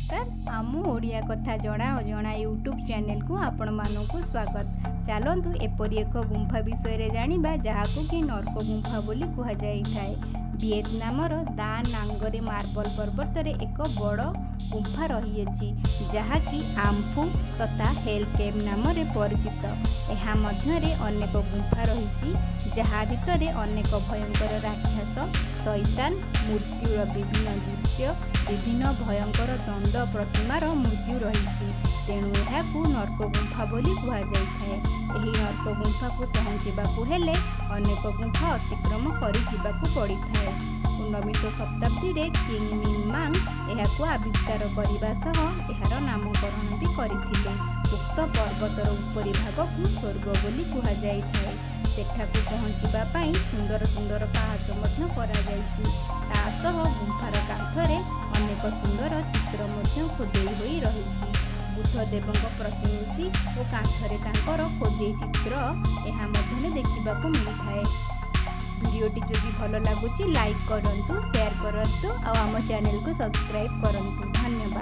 नमस्कार आमु ओडिया कथा जना अजणा यूट्यूब चैनल को आपण मानकु स्वागत। चलतु एपरी एक गुंफा विषय जानिबा जहाकु कि नर्क गुंफा बोली कुहा जाय थाए। वियतनाम दा नांगरे मार्बल पर्वत रे एक बड़ गुंफा रही जहाँकि आम्फू तथा हेल केव नाम रे परिचित। यहाँ मध्यरे अनेक गुंफा रही जहाँ भितर अनेक भयंकर राक्षस शैतान मृत्युर विभिन्न दृश्य विभिन्न भयंकर दंड प्रतिमार मृत्यु रही। तेणु यह नर्क गुंफा बोली कुहा जाय थाए। एही नर्क गुंफा को पहुँचवाकू हेले अनेक गुंफा अतिक्रम करिजिबाकू पड़िथाए। 19वीं शताब्दी रे किंग मिंग एहाकू आविष्कार करने सह एहार नामकरण भी करथिले। उक्त पर्वतर उपरी भाग को स्वर्ग बोली कुहा जाय थाए। सेठाकू पहुँचवा पाई सुंदर सुंदर पाहाच मध्य करा जायछि। ता सह गुंफार कांथरे अनेक सुंदर चित्र मध्य खोदेई होई रहिछि। बुद्धदेवଙ୍କ प्रतिमूर्ति और कांथरे तांकर खोदेई चित्र एहा मध्यने देखिबाकू मिलिथाए। भिडियोटी जदि भल लगुच लाइक करंतु, शेयर करंतु और आम चैनल को सब्सक्राइब करंतु। धन्यवाद।